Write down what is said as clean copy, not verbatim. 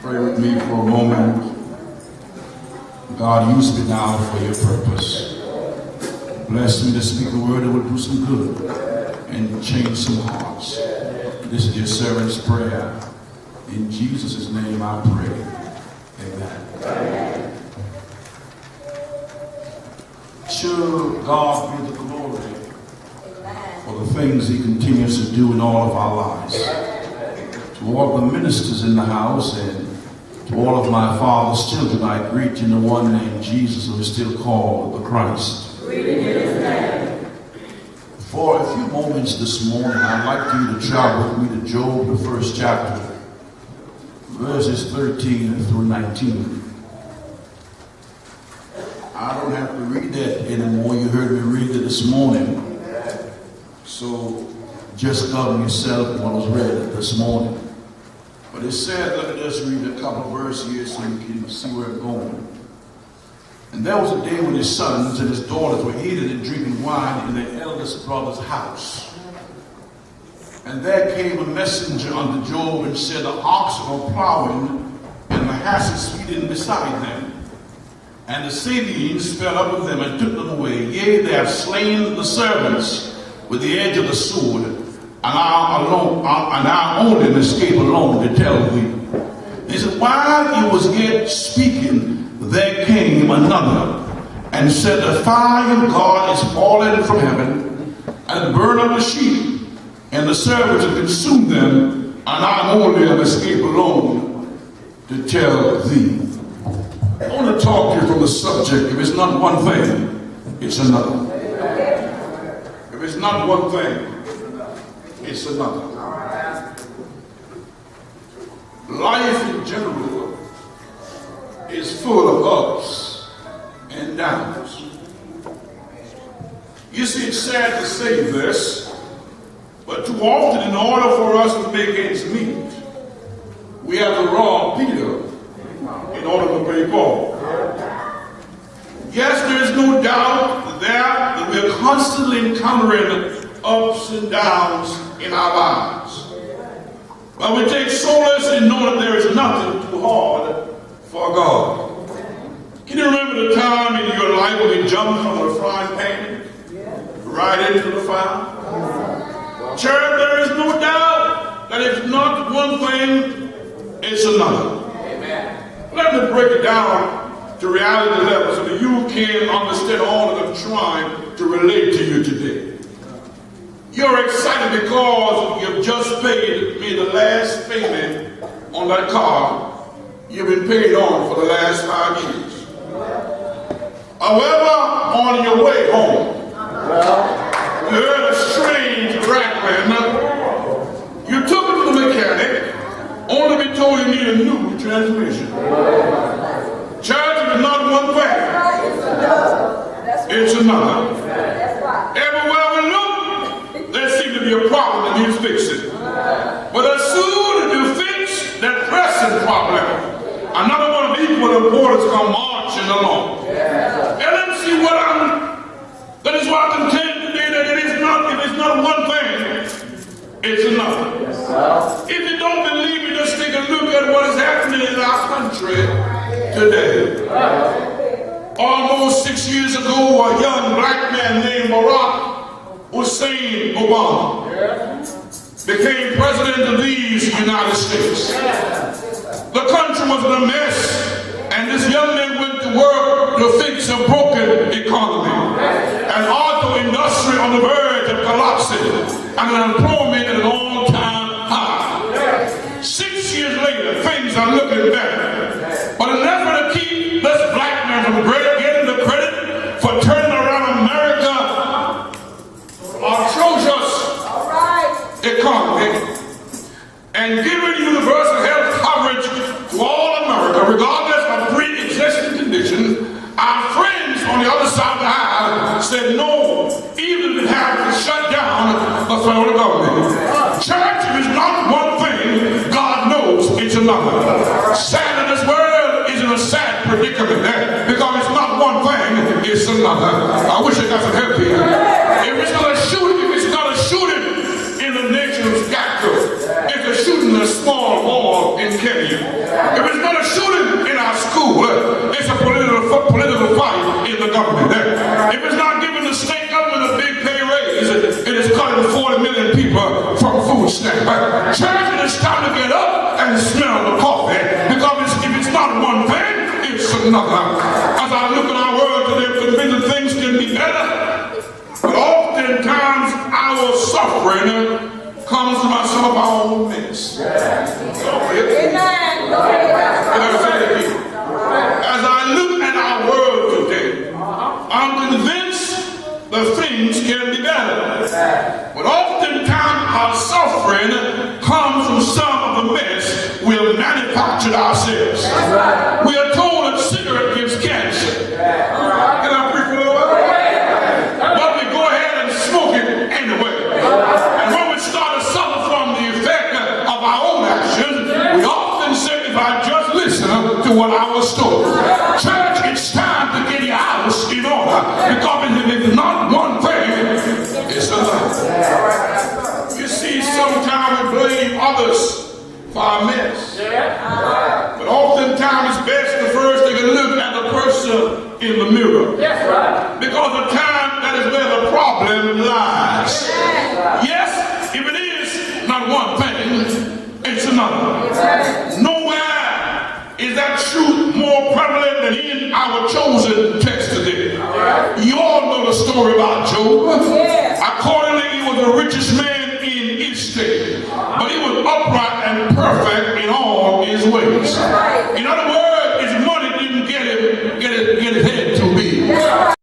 Pray with me for a moment. God, use me now for your purpose. Bless me to speak a word that will do some good and change some hearts. This is your servant's prayer. In Jesus' name I pray. Amen. To God be the glory for the things he continues to do in all of our lives. To all the ministers in the house and to all of my father's children, I greet you in the one named Jesus, who is still called the Christ. For a few moments this morning, I'd like you to travel with me to Job, the first chapter, verses 13 through 19. I don't have to read that anymore. You heard me read it this morning. So just govern yourself with what was read this morning. But it said, let me just read a couple of verses here so you can see where I'm going. And there was a day when his sons and his daughters were eating and drinking wine in their eldest brother's house. And there came a messenger unto Job and said, the oxen are plowing and the asses feeding beside them. And the Sabeans fell up with them and took them away. Yea, they have slain the servants with the edge of the sword, and I only escape alone to tell thee. He said, while he was yet speaking, there came another and said, the fire of God is fallen from heaven and burned up the sheep, and the servants have consumed them, and I only have escaped alone to tell thee. I want to talk to you from the subject. If it's not one thing, it's another. If it's not one thing, it's another. Life in general is full of ups and downs. You see, it's sad to say this, but too often, in order for us to make ends meet, we have to rob Peter in order to pay Paul. Yes, there is no doubt that we are constantly encountering ups and downs in our lives. But we take solace in knowing that there is nothing too hard for God. Can you remember the time in your life when you jumped from the frying pan right into the fire? Church, there is no doubt that it's not one thing, it's another. Let me break it down to reality level so that you can understand all that I'm trying to relate to you today. You're excited because you've just made the last payment on that car you've been paid on for the last 5 years. However, on your way home, you heard a strange crackling. You took it to the mechanic, only to be told you need a new transmission. Church is not one thing, it's another. Everywhere we look, there seems to be a problem that needs fixing. But as soon as you fix that pressing problem, another one of equal importance come marching along. And let's see that is why I contend today that it is not one thing, it's another. If you don't believe me, just take a look at what is happening in our country today. Almost 6 years ago, a young black man named Barack Hussein Obama became president of these United States. The country was in a mess, and this young man went to work to fix a broken economy. An auto industry on the verge of collapsing, and unemployment at an all-time high. 6 years later, things are looking better. But in an effort to keep this black man from getting the credit for turning around America, atrocious economy, and giving universal health coverage to all America, regardless of pre-existing conditions, our friends on the other side of the aisle said no, even if it had to shut down the federal government. Church is not one thing, God knows it's another. Sad in this world is in a sad predicament because it's not one thing, it's another. I wish I got some help here. If it's not a shooting in the nation's capital, it's a shooting in a small mall in Kenya. If it's days, it is cutting 40 million people from food stamps. Church, it is time to get up and smell the coffee, because if it's not one thing, it's another. As I look at our world today, I'm convinced things can be better, but oftentimes our suffering comes from some of our own mess. As I look at our world today, I'm convinced the things can be better. But oftentimes our suffering comes from some of the mess we have manufactured ourselves. We are told that cigarette gives cancer. Can I preach a little bit? But we go ahead and smoke it anyway. And when we start to suffer from the effect of our own actions, we often say, if I just listen to what I was told. Church, it's time to get your house in order, because if it's not one thing, it's another. You see, sometimes we blame others for our mess. But oftentimes it's best to first take a look at the person in the mirror. Because the time, that is where the problem lies. Yes, if it is not one thing, it's another. Nowhere is that truth more prevalent than in our chosen text today. You all know the story about Job. Accordingly, he was the richest man in his state, but he was upright and perfect in all his ways.